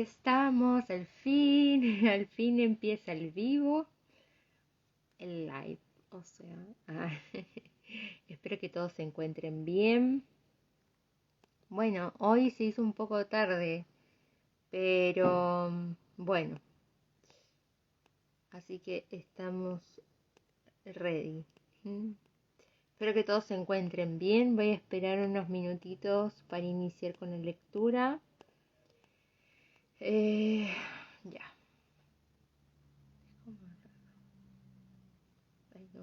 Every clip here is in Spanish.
estamos, al fin, al fin empieza el vivo, el live, o sea, espero que todos se encuentren bien. Bueno, hoy se hizo un poco tarde, pero bueno, así que estamos ready. Espero que todos se encuentren bien. Voy a esperar unos minutitos para iniciar con la lectura. Ya. Ay, no.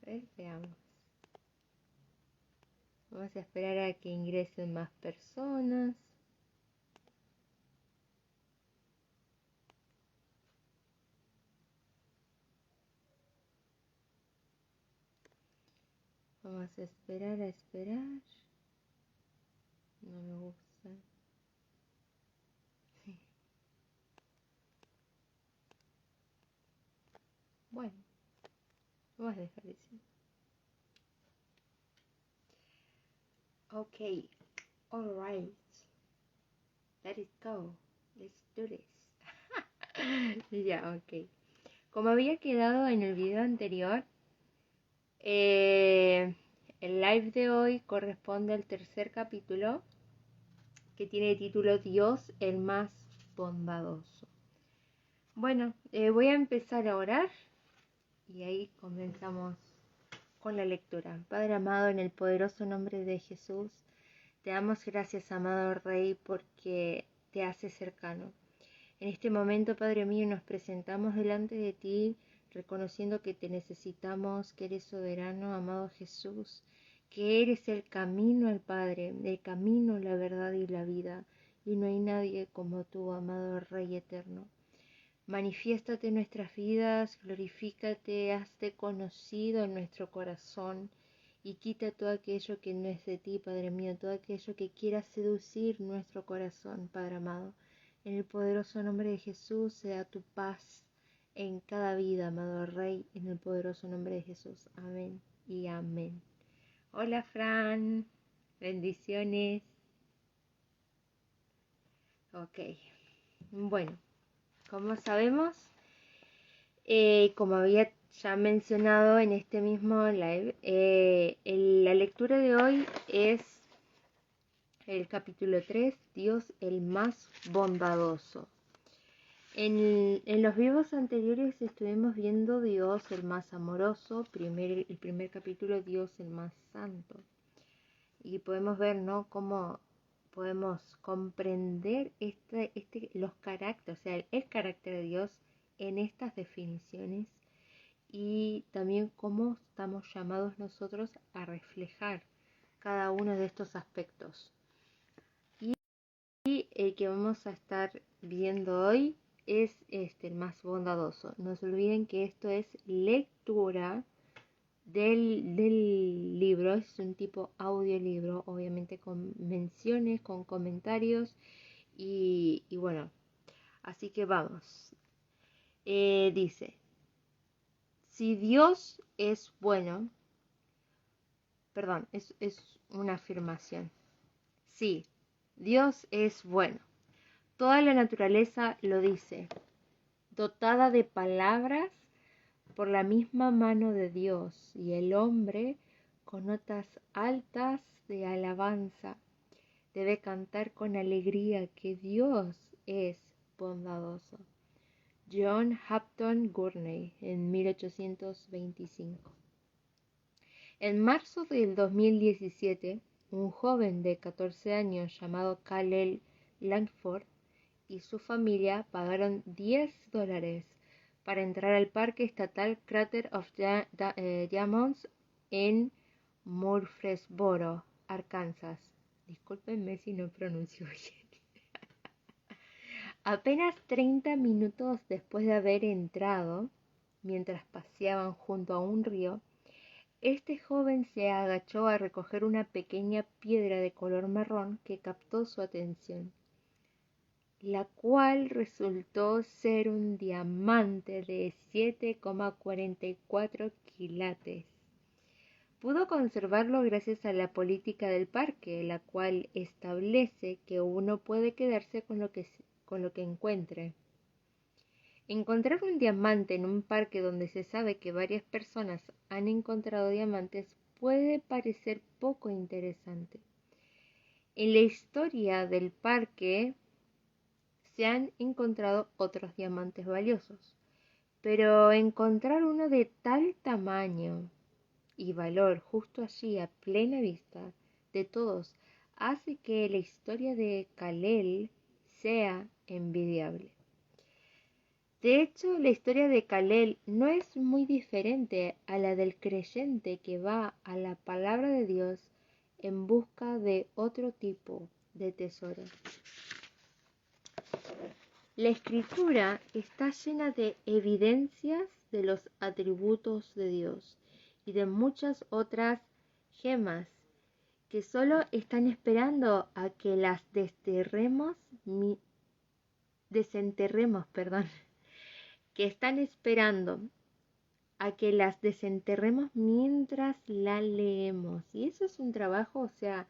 A ver, veamos. Vamos a esperar a que ingresen más personas. Vamos a esperar, a esperar. No me gusta. Bueno, vamos a dejar así. Ok, alright. Let it go. Let's do this. Ya, ok. Como había quedado en el video anterior, el live de hoy corresponde al tercer capítulo, que tiene el título Dios el más bondadoso. Bueno, voy a empezar a orar y ahí comenzamos con la lectura. Padre amado, en el poderoso nombre de Jesús, te damos gracias, amado Rey, porque te haces cercano. En este momento, Padre mío, nos presentamos delante de ti, reconociendo que te necesitamos, que eres soberano, amado Jesús, que eres el camino al Padre, el camino, la verdad y la vida, y no hay nadie como tú, amado Rey eterno. Manifiéstate en nuestras vidas, glorifícate, hazte conocido en nuestro corazón y quita todo aquello que no es de ti, Padre mío, todo aquello que quiera seducir nuestro corazón, Padre amado. En el poderoso nombre de Jesús sea tu paz en cada vida, amado Rey, en el poderoso nombre de Jesús. Amén y amén. Hola, Fran, bendiciones. Ok, bueno, como sabemos, como había ya mencionado en este mismo live, la lectura de hoy es el capítulo 3, Dios el más bondadoso. En los vivos anteriores estuvimos viendo Dios el más amoroso, el primer capítulo Dios el más santo. Y podemos ver, ¿no?, cómo podemos comprender los caracteres, o sea, el carácter de Dios en estas definiciones y también cómo estamos llamados nosotros a reflejar cada uno de estos aspectos. Y el que vamos a estar viendo hoy es el más bondadoso. No se olviden que esto es lectura del libro, es un tipo audiolibro, obviamente con menciones, con comentarios y bueno, así que vamos. Dice, si Dios es bueno, perdón, es una afirmación. Sí, Dios es bueno. Toda la naturaleza lo dice, dotada de palabras por la misma mano de Dios, y el hombre, con notas altas de alabanza, debe cantar con alegría que Dios es bondadoso. John Hampton Gurney, en 1825. En marzo del 2017, un joven de 14 años llamado Khalil Langford y su familia pagaron $10 para entrar al Parque Estatal Crater of Diamonds en Murfreesboro, Arkansas. Discúlpenme si no pronuncio bien. Apenas 30 minutos después de haber entrado, mientras paseaban junto a un río, este joven se agachó a recoger una pequeña piedra de color marrón que captó su atención, la cual resultó ser un diamante de 7,44 quilates. Pudo conservarlo gracias a la política del parque, la cual establece que uno puede quedarse con lo que encuentre. Encontrar un diamante en un parque donde se sabe que varias personas han encontrado diamantes puede parecer poco interesante. En la historia del parque se han encontrado otros diamantes valiosos, pero encontrar uno de tal tamaño y valor justo allí a plena vista de todos hace que la historia de Kalel sea envidiable. De hecho, la historia de Kalel no es muy diferente a la del creyente que va a la palabra de Dios en busca de otro tipo de tesoro. La escritura está llena de evidencias de los atributos de Dios y de muchas otras gemas que solo están esperando a que las desenterremos, que están esperando a que las desenterremos mientras la leemos. Y eso es un trabajo, o sea,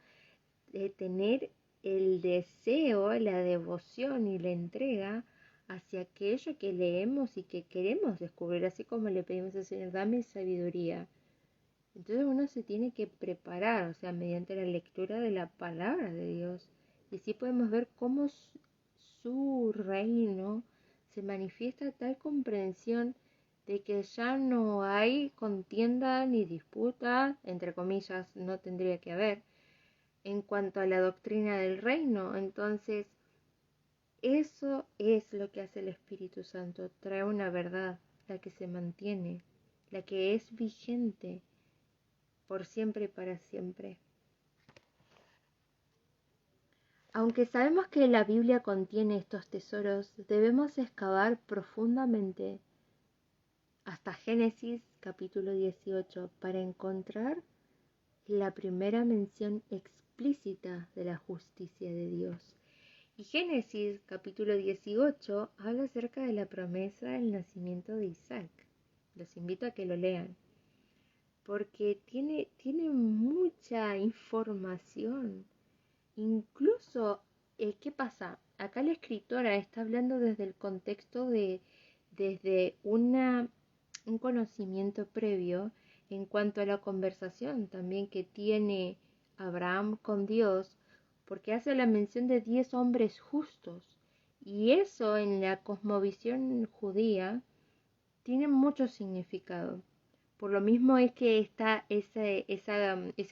de tener el deseo, la devoción y la entrega hacia aquello que leemos y que queremos descubrir, así como le pedimos al Señor, dame sabiduría. Entonces uno se tiene que preparar, o sea, mediante la lectura de la palabra de Dios. Y así podemos ver cómo su reino se manifiesta tal comprensión de que ya no hay contienda ni disputa, entre comillas, no tendría que haber, en cuanto a la doctrina del reino. Entonces, eso es lo que hace el Espíritu Santo, trae una verdad, la que se mantiene, la que es vigente por siempre y para siempre. Aunque sabemos que la Biblia contiene estos tesoros, debemos excavar profundamente hasta Génesis capítulo 18 para encontrar la primera mención explícita de la justicia de Dios. Y Génesis capítulo 18 habla acerca de la promesa del nacimiento de Isaac. Los invito a que lo lean, porque tiene mucha información. Incluso, ¿qué pasa? Acá la escritora está hablando desde el contexto desde un conocimiento previo en cuanto a la conversación también que tiene Abraham con Dios, porque hace la mención de 10 hombres justos. Y eso en la cosmovisión judía tiene mucho significado. Por lo mismo es que está ese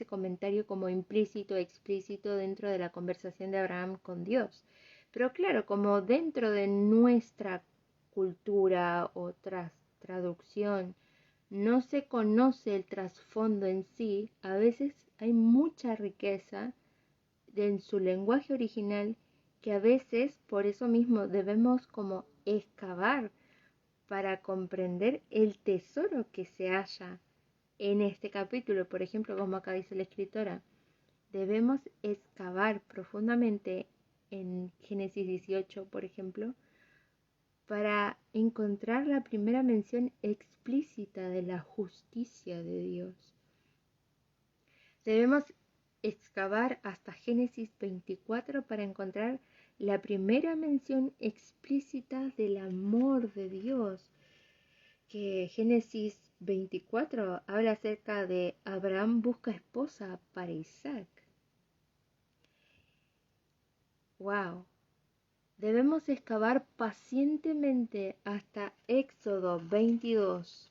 comentario como implícito, explícito dentro de la conversación de Abraham con Dios. Pero claro, como dentro de nuestra cultura o traducción no se conoce el trasfondo en sí, a veces hay mucha riqueza en su lenguaje original que a veces por eso mismo debemos como excavar para comprender el tesoro que se halla en este capítulo. Por ejemplo, como acá dice la escritora, debemos excavar profundamente en Génesis 18, por ejemplo, para encontrar la primera mención explícita de la justicia de Dios. Debemos excavar hasta Génesis 24 para encontrar la primera mención explícita del amor de Dios, que Génesis 24 habla acerca de Abraham busca esposa para Isaac. ¡Wow! Debemos excavar pacientemente hasta Éxodo 22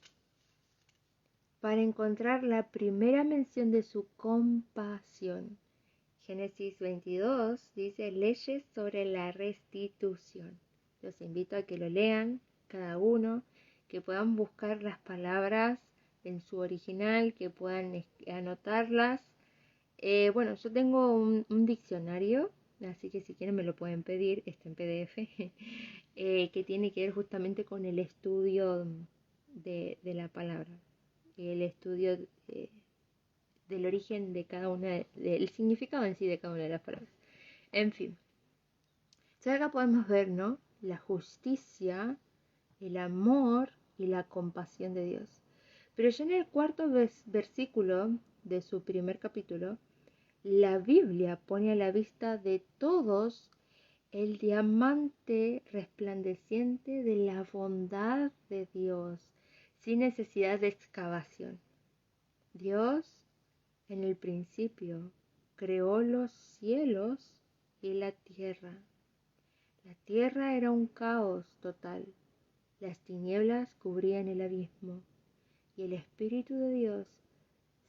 para encontrar la primera mención de su compasión. Génesis 22 dice leyes sobre la restitución. Los invito a que lo lean cada uno, que puedan buscar las palabras en su original, que puedan anotarlas. Bueno, yo tengo un diccionario, así que si quieren me lo pueden pedir, está en PDF, que tiene que ver justamente con el estudio de la palabra, el estudio del origen de cada una, del significado en sí de cada una de las palabras. En fin, entonces acá podemos ver, ¿no?, la justicia, el amor y la compasión de Dios. Pero ya en el cuarto versículo de su primer capítulo, la Biblia pone a la vista de todos el diamante resplandeciente de la bondad de Dios, sin necesidad de excavación. Dios, en el principio, creó los cielos y la tierra. La tierra era un caos total. Las tinieblas cubrían el abismo, y el Espíritu de Dios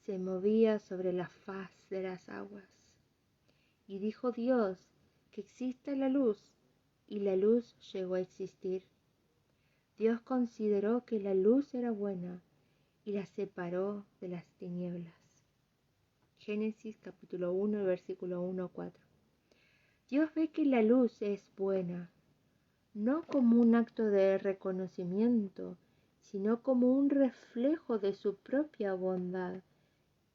se movía sobre la faz de las aguas. Y dijo Dios, que exista la luz, y la luz llegó a existir. Dios consideró que la luz era buena, y la separó de las tinieblas. Génesis capítulo 1, versículo 1-4. Dios ve que la luz es buena, no como un acto de reconocimiento, sino como un reflejo de su propia bondad,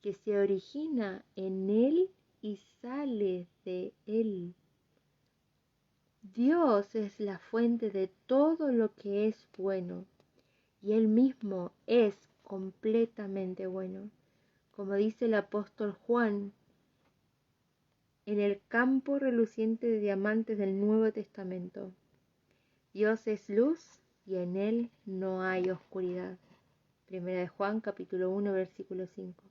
que se origina en Él y sale de Él. Dios es la fuente de todo lo que es bueno, y Él mismo es completamente bueno, como dice el apóstol Juan, en el campo reluciente de diamantes del Nuevo Testamento. Dios es luz y en Él no hay oscuridad. Primera de Juan capítulo 1 versículo 5.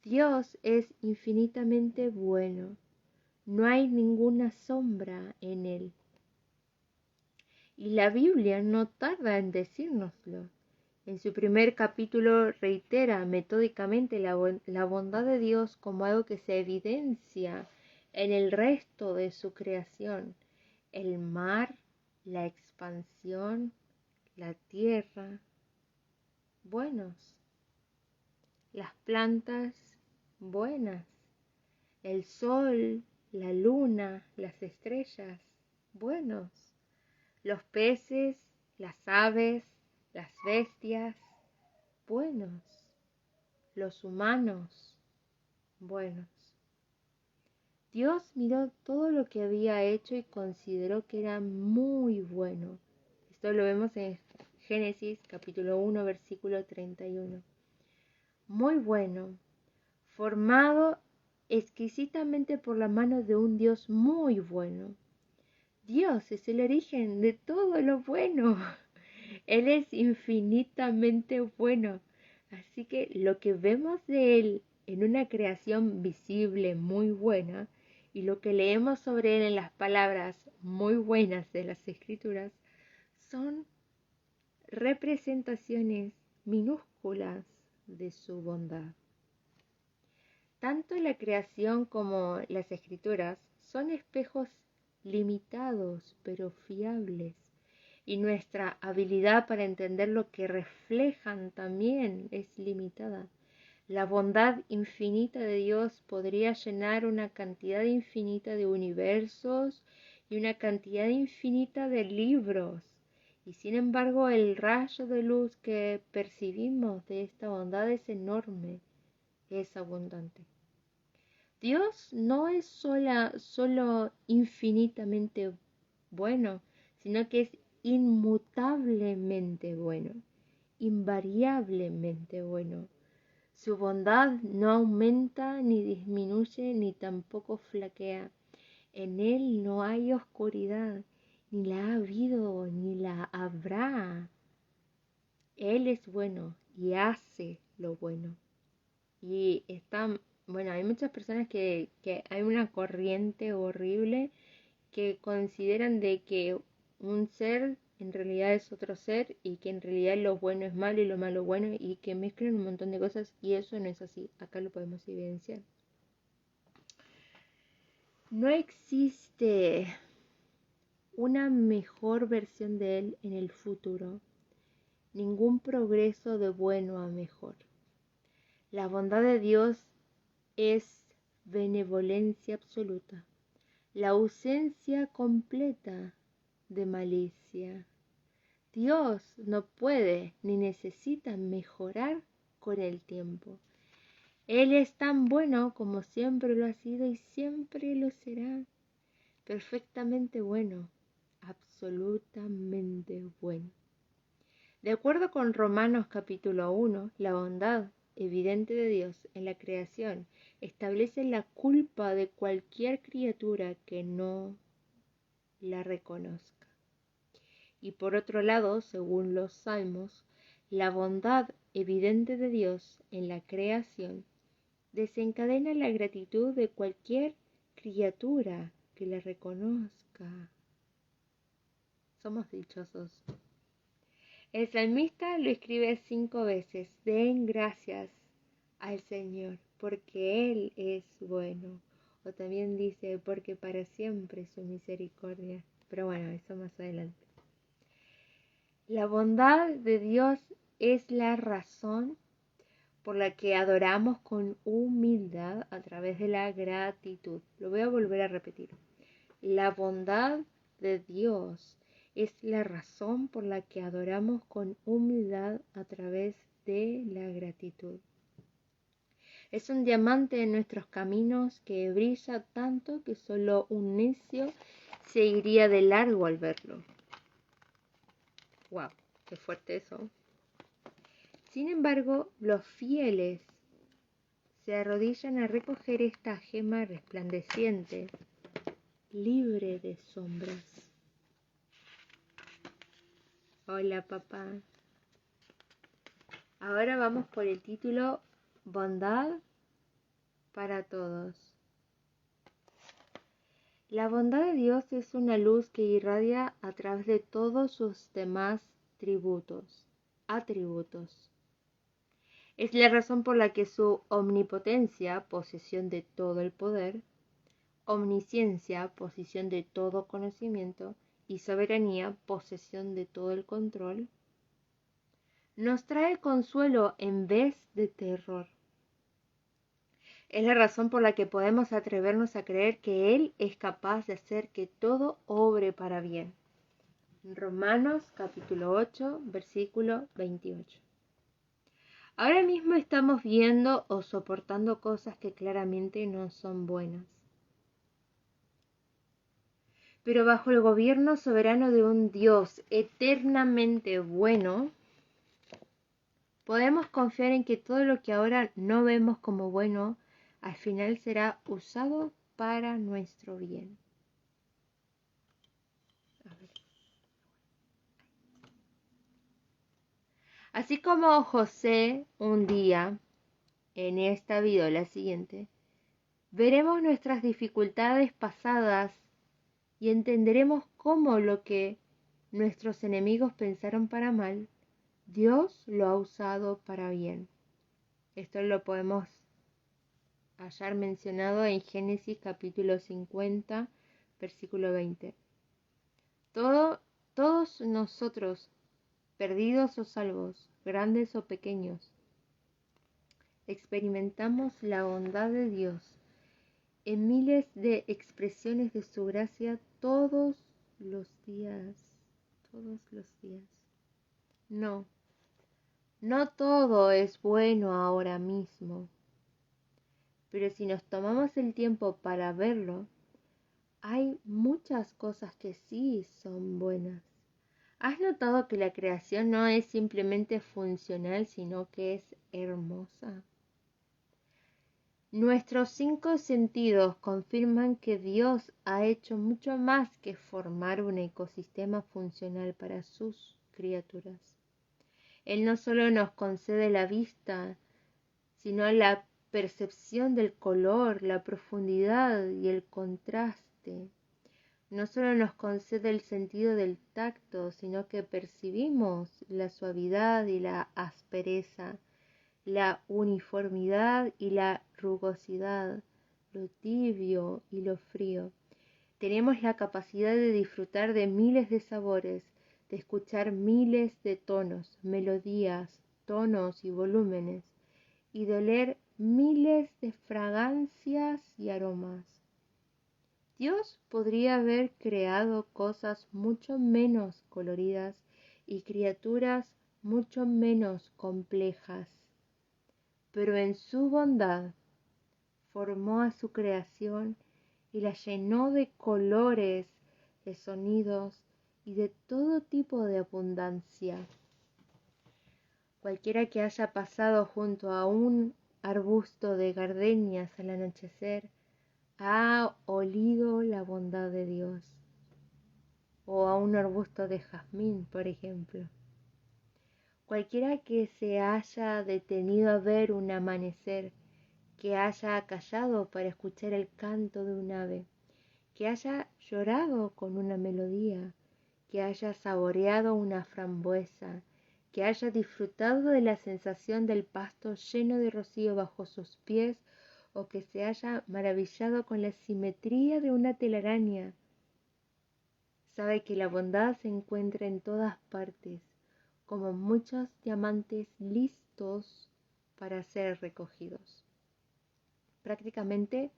Dios es infinitamente bueno. No hay ninguna sombra en Él. Y la Biblia no tarda en decírnoslo. En su primer capítulo reitera metódicamente la bondad de Dios como algo que se evidencia en el resto de su creación. El mar, la expansión, la tierra, buenos. Las plantas, buenas. El sol, la luna, las estrellas, buenos. Los peces, las aves, las bestias, buenos. Los humanos, buenos. Dios miró todo lo que había hecho y consideró que era muy bueno. Esto lo vemos en Génesis capítulo 1, versículo 31. Muy bueno, formado exquisitamente por la mano de un Dios muy bueno. Dios es el origen de todo lo bueno. Él es infinitamente bueno. Así que lo que vemos de Él en una creación visible muy buena y lo que leemos sobre Él en las palabras muy buenas de las Escrituras son representaciones minúsculas de su bondad. Tanto la creación como las Escrituras son espejos limitados pero fiables, y nuestra habilidad para entender lo que reflejan también es limitada. La bondad infinita de Dios podría llenar una cantidad infinita de universos y una cantidad infinita de libros, y sin embargo el rayo de luz que percibimos de esta bondad es enorme, es abundante. Dios no es solo infinitamente bueno, sino que es inmutablemente bueno, invariablemente bueno. Su bondad no aumenta ni disminuye ni tampoco flaquea. En Él no hay oscuridad, ni la ha habido ni la habrá. Él es bueno y hace lo bueno. Y hay muchas personas que hay una corriente horrible que consideran de que un ser en realidad es otro ser y que en realidad lo bueno es malo y lo malo bueno y que mezclan un montón de cosas y eso no es así. Acá lo podemos evidenciar. No existe una mejor versión de Él en el futuro. Ningún progreso de bueno a mejor. La bondad de Dios es benevolencia absoluta, la ausencia completa de malicia. Dios no puede ni necesita mejorar con el tiempo. Él es tan bueno como siempre lo ha sido y siempre lo será. Perfectamente bueno, absolutamente bueno. De acuerdo con Romanos capítulo 1, la bondad evidente de Dios en la creación establece la culpa de cualquier criatura que no la reconozca. Y por otro lado, según los Salmos, la bondad evidente de Dios en la creación desencadena la gratitud de cualquier criatura que la reconozca. Somos dichosos. El salmista lo escribe 5 veces. Den gracias al Señor, porque Él es bueno. O también dice, porque para siempre su misericordia. Pero bueno, eso más adelante. La bondad de Dios es la razón por la que adoramos con humildad a través de la gratitud. Lo voy a volver a repetir. La bondad de Dios es la razón por la que adoramos con humildad a través de la gratitud. Es un diamante en nuestros caminos que brilla tanto que solo un necio se iría de largo al verlo. ¡Wow! ¡Qué fuerte eso! Sin embargo, los fieles se arrodillan a recoger esta gema resplandeciente, libre de sombras. Hola, papá. Ahora vamos por el título Bondad para todos. La bondad de Dios es una luz que irradia a través de todos sus demás atributos. Es la razón por la que su omnipotencia, posesión de todo el poder, omnisciencia, posesión de todo conocimiento, y soberanía, posesión de todo el control, nos trae consuelo en vez de terror. Es la razón por la que podemos atrevernos a creer que Él es capaz de hacer que todo obre para bien. Romanos capítulo 8, versículo 28. Ahora mismo estamos viendo o soportando cosas que claramente no son buenas. Pero bajo el gobierno soberano de un Dios eternamente bueno, podemos confiar en que todo lo que ahora no vemos como bueno, al final será usado para nuestro bien. Así como José un día, en esta vida o la siguiente, veremos nuestras dificultades pasadas y entenderemos cómo lo que nuestros enemigos pensaron para mal, Dios lo ha usado para bien. Esto lo podemos hallar mencionado en Génesis capítulo 50, versículo 20. Todos nosotros, perdidos o salvos, grandes o pequeños, experimentamos la bondad de Dios en miles de expresiones de su gracia todos los días. No todo es bueno ahora mismo, pero si nos tomamos el tiempo para verlo, hay muchas cosas que sí son buenas. ¿Has notado que la creación no es simplemente funcional, sino que es hermosa? Nuestros 5 sentidos confirman que Dios ha hecho mucho más que formar un ecosistema funcional para sus criaturas. Él no solo nos concede la vista, sino la percepción del color, la profundidad y el contraste. No solo nos concede el sentido del tacto, sino que percibimos la suavidad y la aspereza, la uniformidad y la rugosidad, lo tibio y lo frío. Tenemos la capacidad de disfrutar de miles de sabores, de escuchar miles de tonos, melodías, tonos y volúmenes, y de oler miles de fragancias y aromas. Dios podría haber creado cosas mucho menos coloridas y criaturas mucho menos complejas, pero en su bondad formó a su creación y la llenó de colores, de sonidos y de todo tipo de abundancia. Cualquiera que haya pasado junto a un arbusto de gardenias al anochecer ha olido la bondad de Dios. O a un arbusto de jazmín, por ejemplo. Cualquiera que se haya detenido a ver un amanecer, que haya callado para escuchar el canto de un ave, que haya llorado con una melodía, que haya saboreado una frambuesa, que haya disfrutado de la sensación del pasto lleno de rocío bajo sus pies, o que se haya maravillado con la simetría de una telaraña, sabe que la bondad se encuentra en todas partes, como muchos diamantes listos para ser recogidos. Prácticamente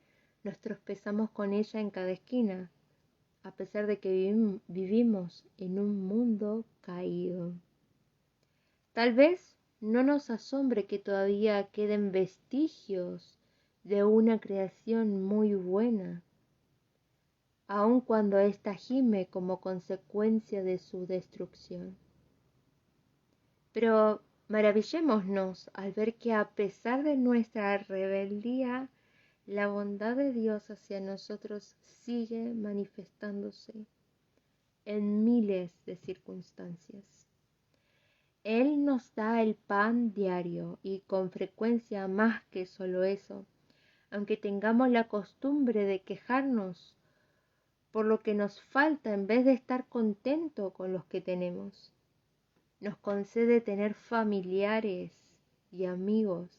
nos tropezamos con ella en cada esquina, a pesar de que vivimos en un mundo caído. Tal vez no nos asombre que todavía queden vestigios de una creación muy buena, aun cuando ésta gime como consecuencia de su destrucción. Pero maravillémonos al ver que a pesar de nuestra rebeldía, la bondad de Dios hacia nosotros sigue manifestándose en miles de circunstancias. Él nos da el pan diario y con frecuencia más que solo eso, aunque tengamos la costumbre de quejarnos por lo que nos falta en vez de estar contento con los que tenemos. Nos concede tener familiares y amigos,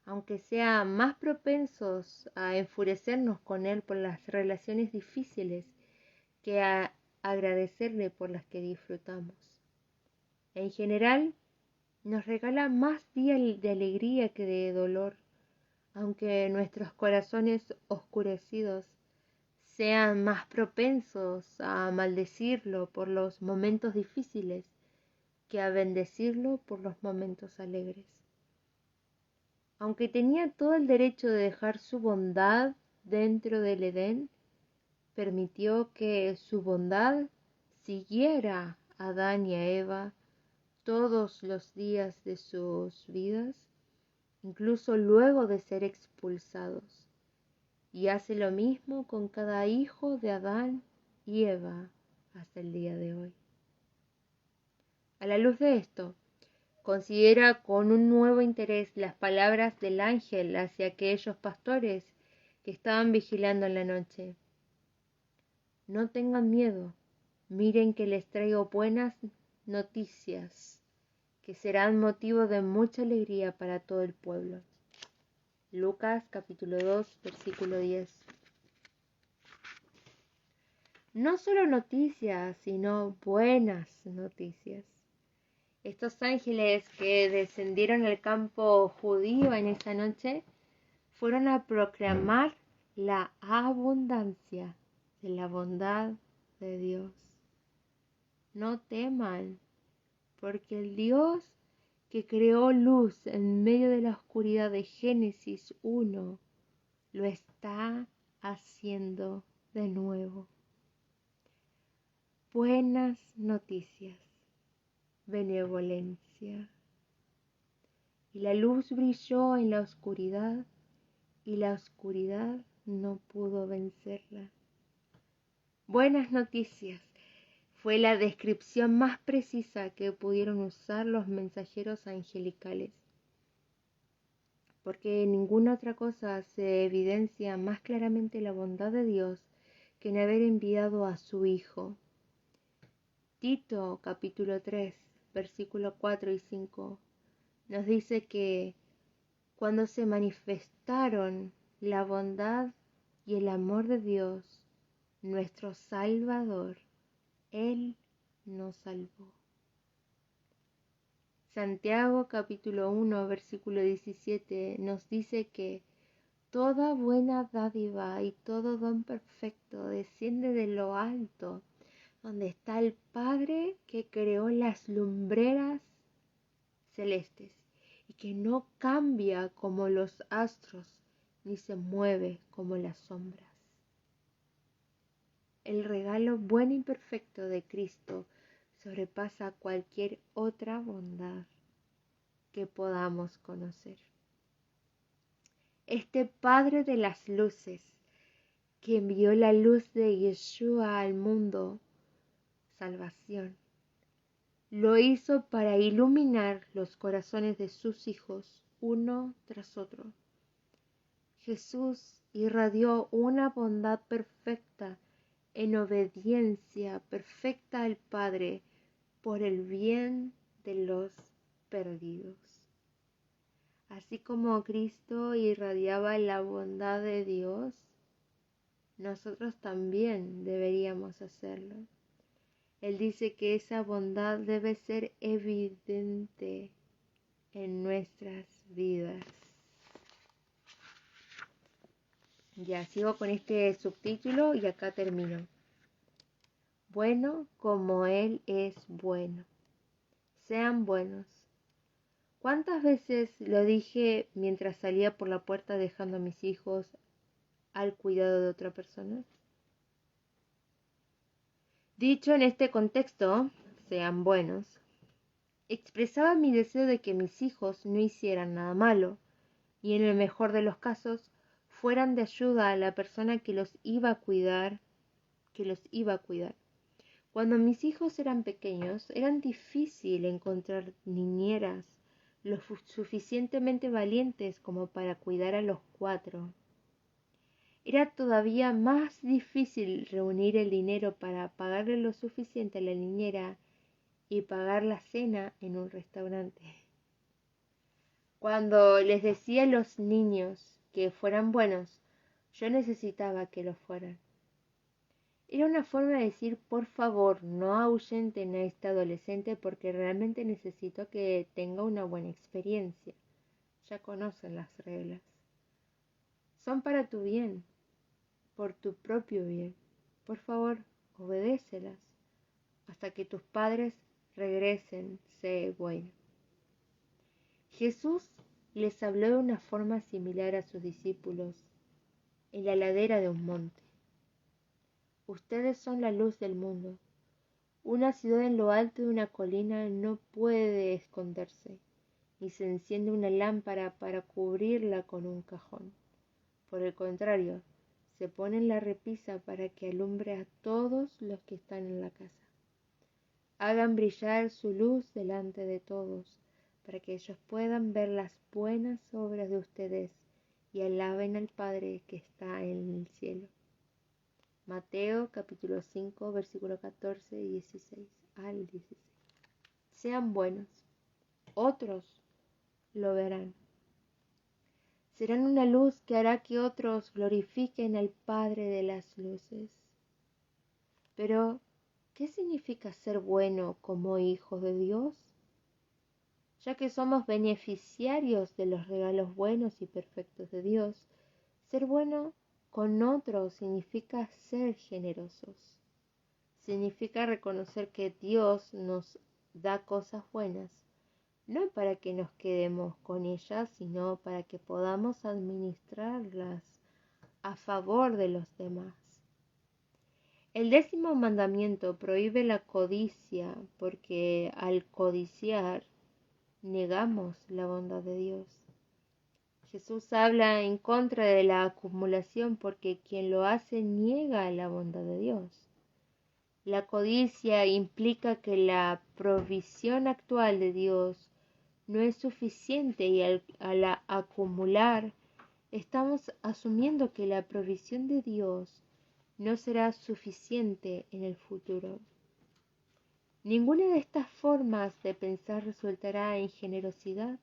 aunque sean más propensos a enfurecernos con él por las relaciones difíciles que a agradecerle por las que disfrutamos. En general, nos regala más días de alegría que de dolor, aunque nuestros corazones oscurecidos sean más propensos a maldecirlo por los momentos difíciles que a bendecirlo por los momentos alegres. Aunque tenía todo el derecho de dejar su bondad dentro del Edén, permitió que su bondad siguiera a Adán y a Eva todos los días de sus vidas, incluso luego de ser expulsados, y hace lo mismo con cada hijo de Adán y Eva hasta el día de hoy. A la luz de esto, considera con un nuevo interés las palabras del ángel hacia aquellos pastores que estaban vigilando en la noche. No tengan miedo, miren que les traigo buenas noticias, que serán motivo de mucha alegría para todo el pueblo. Lucas capítulo 2, versículo 10. No solo noticias, sino buenas noticias. Estos ángeles que descendieron al campo judío en esa noche fueron a proclamar la abundancia de la bondad de Dios. No teman, porque el Dios que creó luz en medio de la oscuridad de Génesis 1 lo está haciendo de nuevo. Buenas noticias, benevolencia. Y la luz brilló en la oscuridad, y la oscuridad no pudo vencerla. Buenas noticias fue la descripción más precisa que pudieron usar los mensajeros angelicales, porque en ninguna otra cosa se evidencia más claramente la bondad de Dios que en haber enviado a su Hijo. Tito capítulo 3, versículos 4 y 5 nos dice que cuando se manifestaron la bondad y el amor de Dios, nuestro Salvador, Él nos salvó. Santiago capítulo 1, versículo 17 nos dice que toda buena dádiva y todo don perfecto desciende de lo alto, donde está el Padre que creó las lumbreras celestes y que no cambia como los astros ni se mueve como las sombras. El regalo bueno y perfecto de Cristo sobrepasa cualquier otra bondad. que podamos conocer. Este Padre de las luces, que envió la luz de Yeshua al mundo, salvación, lo hizo para iluminar los corazones de sus hijos uno tras otro. Jesús irradió una bondad perfecta en obediencia perfecta al Padre por el bien de los perdidos. Así como Cristo irradiaba la bondad de Dios, nosotros también deberíamos hacerlo. Él dice que esa bondad debe ser evidente en nuestras vidas. Ya sigo con este subtítulo y acá termino. Bueno como Él es bueno. Sean buenos. ¿Cuántas veces lo dije mientras salía por la puerta dejando a mis hijos al cuidado de otra persona? Dicho en este contexto, sean buenos, expresaba mi deseo de que mis hijos no hicieran nada malo y en el mejor de los casos fueran de ayuda a la persona que los iba a cuidar, Cuando mis hijos eran pequeños, era difícil encontrar niñeras lo suficientemente valientes como para cuidar a los 4. Era todavía más difícil reunir el dinero para pagarle lo suficiente a la niñera y pagar la cena en un restaurante. Cuando les decía a los niños que fueran buenos, yo necesitaba que lo fueran. Era una forma de decir, por favor, no ahuyenten a este adolescente porque realmente necesito que tenga una buena experiencia. Ya conocen las reglas. Son para tu bien, por tu propio bien. Por favor, obedécelas hasta que tus padres regresen, sé bueno. Jesús les habló de una forma similar a sus discípulos en la ladera de un monte. Ustedes son la luz del mundo. Una ciudad en lo alto de una colina no puede esconderse, ni se enciende una lámpara para cubrirla con un cajón. Por el contrario, se pone en la repisa para que alumbre a todos los que están en la casa. Hagan brillar su luz delante de todos, para que ellos puedan ver las buenas obras de ustedes y alaben al Padre que está en el cielo. Mateo capítulo 5, versículo 14 y 16 al 16. Sean buenos, otros lo verán. Serán una luz que hará que otros glorifiquen al Padre de las luces. Pero, ¿qué significa ser bueno como hijos de Dios? Ya que somos beneficiarios de los regalos buenos y perfectos de Dios, ser bueno con otros significa ser generosos. Significa reconocer que Dios nos da cosas buenas, no para que nos quedemos con ellas, sino para que podamos administrarlas a favor de los demás. El 10º mandamiento prohíbe la codicia, porque al codiciar negamos la bondad de Dios. Jesús habla en contra de la acumulación porque quien lo hace niega la bondad de Dios. La codicia implica que la provisión actual de Dios no es suficiente y al acumular estamos asumiendo que la provisión de Dios no será suficiente en el futuro. Ninguna de estas formas de pensar resultará en generosidad.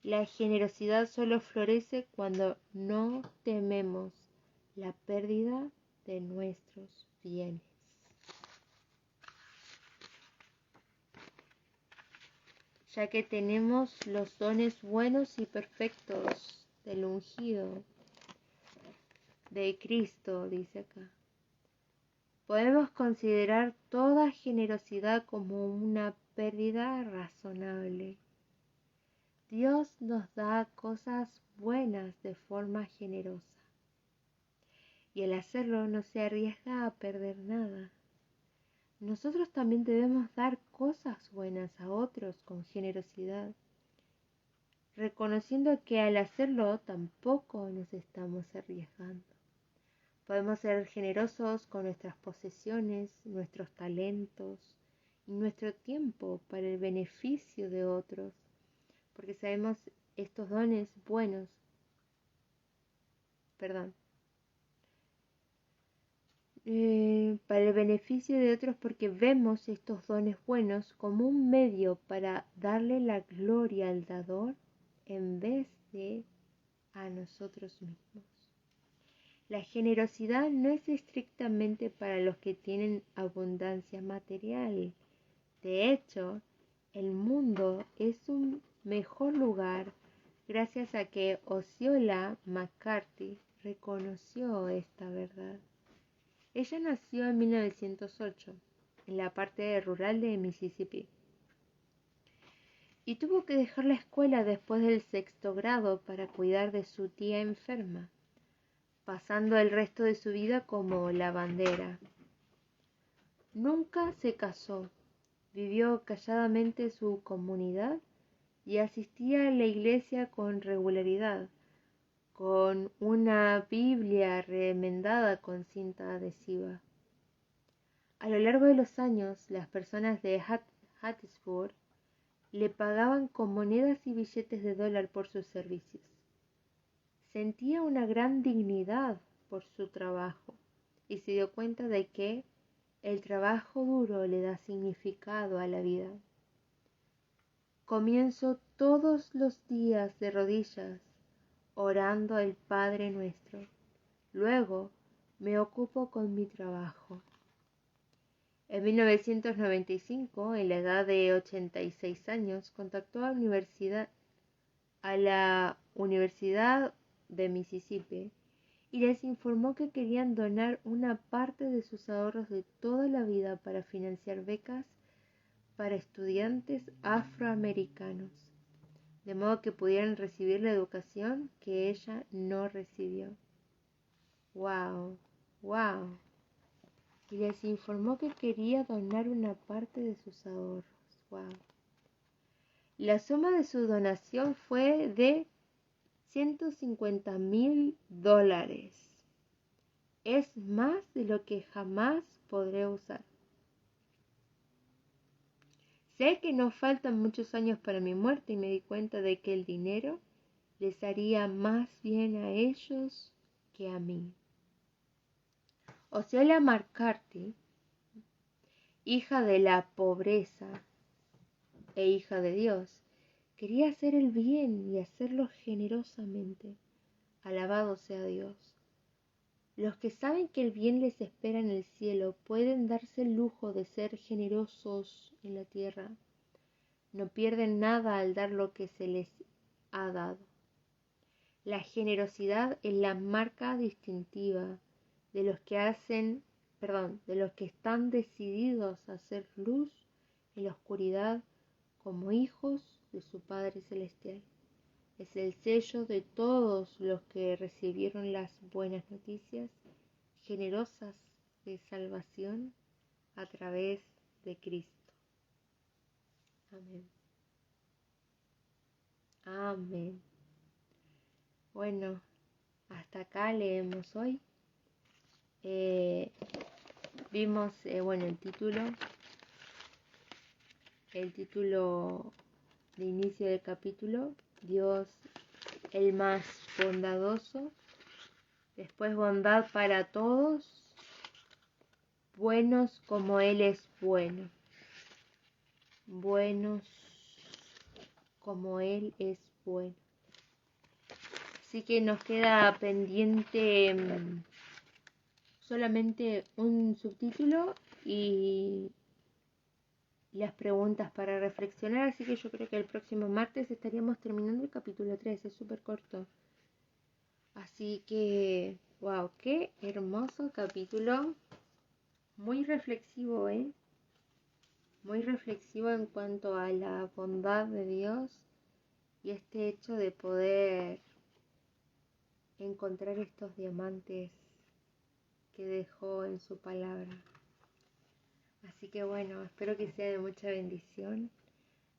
La generosidad solo florece cuando no tememos la pérdida de nuestros bienes. Ya que tenemos los dones buenos y perfectos del ungido de Cristo, dice acá. Podemos considerar toda generosidad como una pérdida razonable. Dios nos da cosas buenas de forma generosa y al hacerlo no se arriesga a perder nada. Nosotros también debemos dar cosas buenas a otros con generosidad, reconociendo que al hacerlo tampoco nos estamos arriesgando. Podemos ser generosos con nuestras posesiones, nuestros talentos y nuestro tiempo para el beneficio de otros, porque sabemos estos dones buenos, para el beneficio de otros, porque vemos estos dones buenos como un medio para darle la gloria al dador en vez de a nosotros mismos. La generosidad no es estrictamente para los que tienen abundancia material. De hecho, el mundo es un mejor lugar gracias a que Osceola McCarthy reconoció esta verdad. Ella nació en 1908, en la parte rural de Mississippi, y tuvo que dejar la escuela después del 6º grado para cuidar de su tía enferma, pasando el resto de su vida como lavandera. Nunca se casó, vivió calladamente su comunidad y asistía a la iglesia con regularidad, con una Biblia remendada con cinta adhesiva. A lo largo de los años, las personas de Hattiesburg le pagaban con monedas y billetes de dólar por sus servicios. Sentía una gran dignidad por su trabajo y se dio cuenta de que el trabajo duro le da significado a la vida. Comienzo todos los días de rodillas, orando el Padre Nuestro. Luego me ocupo con mi trabajo. En 1995, en la edad de 86 años, contactó a la Universidad de Mississippi y les informó que querían donar una parte de sus ahorros de toda la vida para financiar becas para estudiantes afroamericanos, de modo que pudieran recibir la educación que ella no recibió. ¡Wow! ¡Wow! Y les informó que quería donar una parte de sus ahorros. ¡Wow! La suma de su donación fue de $150,000. Es más de lo que jamás podré usar. Sé que no faltan muchos años para mi muerte y me di cuenta de que el dinero les haría más bien a ellos que a mí. Osceola McCarthy, hija de la pobreza e hija de Dios, quería hacer el bien y hacerlo generosamente. Alabado sea Dios. Los que saben que el bien les espera en el cielo pueden darse el lujo de ser generosos en la tierra. No pierden nada al dar lo que se les ha dado. La generosidad es la marca distintiva de los que están decididos a hacer luz en la oscuridad como hijos de su Padre Celestial. Es el sello de todos los que recibieron las buenas noticias generosas de salvación a través de Cristo. Amén. Amén. Bueno, hasta acá leemos hoy. Vimos, el título de inicio del capítulo, Dios el más bondadoso. Después, bondad para todos, buenos como Él es bueno. Buenos como Él es bueno. Así que nos queda pendiente solamente un subtítulo y las preguntas para reflexionar, así que yo creo que el próximo martes estaríamos terminando el capítulo 3, es súper corto. Así que, wow, qué hermoso capítulo, muy reflexivo, muy reflexivo en cuanto a la bondad de Dios y este hecho de poder encontrar estos diamantes que dejó en su palabra. Así que bueno, espero que sea de mucha bendición.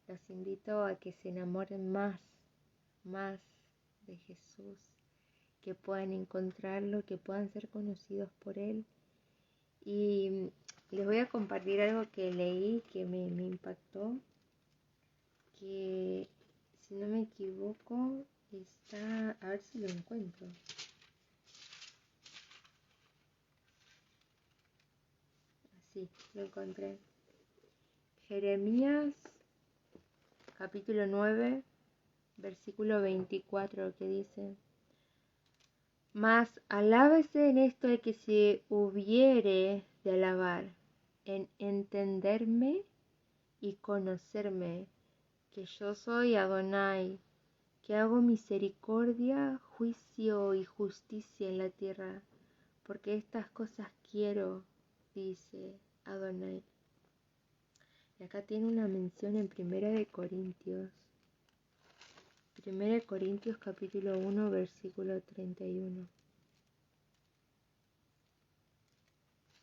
Los invito a que se enamoren más más de Jesús, que puedan encontrarlo, que puedan ser conocidos por Él. Y les voy a compartir algo que leí que me impactó, que si no me equivoco está, a ver si lo encuentro. Así, lo encontré. Jeremías capítulo 9, versículo 24, que dice: Mas alábese en esto el que se hubiere de alabar, en entenderme y conocerme, que yo soy Adonai, que hago misericordia, juicio y justicia en la tierra, porque estas cosas quiero, dice Adonai. Y acá tiene una mención en Primera de Corintios capítulo 1, versículo 31.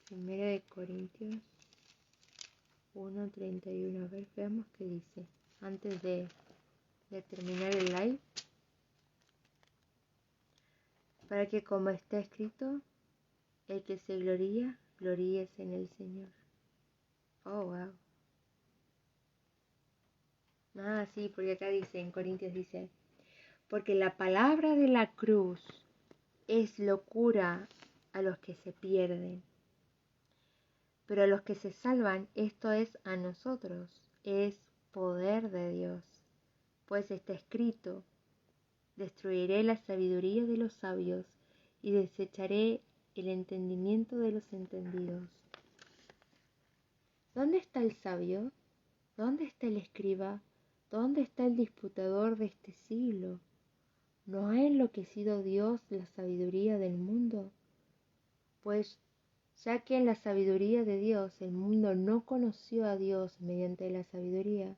Primera de Corintios 1, 31. A ver, veamos qué dice. Antes de terminar el live. Para que, como está escrito, el que se gloría, gloríese en el Señor. Oh, wow. Ah, sí, porque acá dice, en Corintios dice: porque la palabra de la cruz es locura a los que se pierden, pero a los que se salvan, esto es a nosotros, es poder de Dios. Pues está escrito: destruiré la sabiduría de los sabios y desecharé el entendimiento de los entendidos. ¿Dónde está el sabio? ¿Dónde está el escriba? ¿Dónde está el disputador de este siglo? ¿No ha enloquecido Dios la sabiduría del mundo? Pues ya que en la sabiduría de Dios el mundo no conoció a Dios mediante la sabiduría,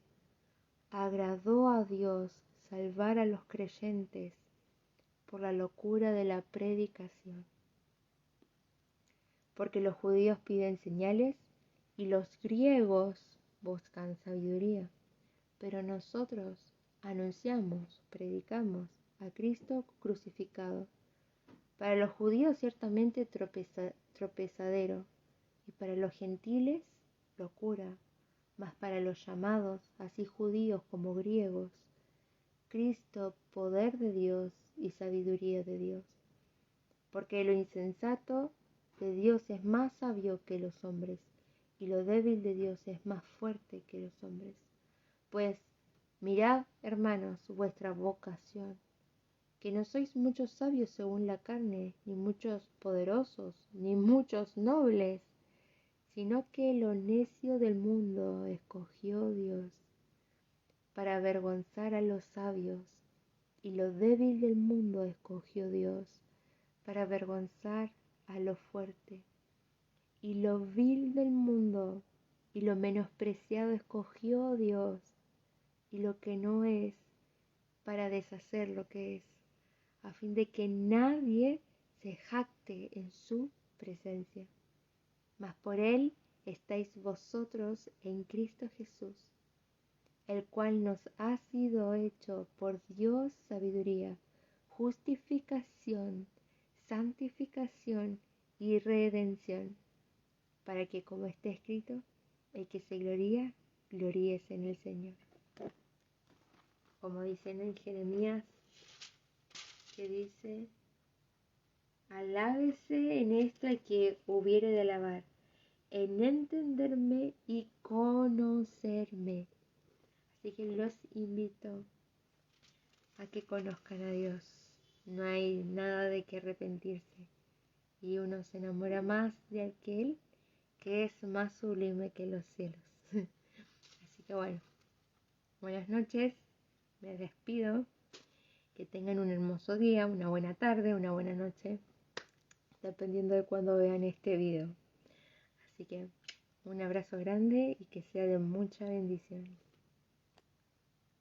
agradó a Dios salvar a los creyentes por la locura de la predicación. Porque los judíos piden señales y los griegos buscan sabiduría, pero nosotros anunciamos, predicamos a Cristo crucificado, para los judíos ciertamente tropezadero, y para los gentiles locura, mas para los llamados, así judíos como griegos, Cristo poder de Dios y sabiduría de Dios. Porque lo insensato de Dios es más sabio que los hombres, y lo débil de Dios es más fuerte que los hombres. Pues mirad, hermanos, vuestra vocación, que no sois muchos sabios según la carne, ni muchos poderosos, ni muchos nobles, sino que lo necio del mundo escogió Dios para avergonzar a los sabios, y lo débil del mundo escogió Dios para avergonzar a lo fuerte, y lo vil del mundo y lo menospreciado escogió Dios, y lo que no es, para deshacer lo que es, a fin de que nadie se jacte en su presencia. Mas por él estáis vosotros en Cristo Jesús, el cual nos ha sido hecho por Dios sabiduría, justificación, santificación y redención, para que, como está escrito, el que se gloría, gloríese en el Señor. Como dicen en Jeremías, que dice: alábese en esto el que hubiere de alabar, en entenderme y conocerme. Así que los invito a que conozcan a Dios. No hay nada de que arrepentirse, y uno se enamora más de aquel que es más sublime que los cielos. Así que bueno, buenas noches, me despido, que tengan un hermoso día, una buena tarde, una buena noche, dependiendo de cuándo vean este video. Así que un abrazo grande y que sea de mucha bendición.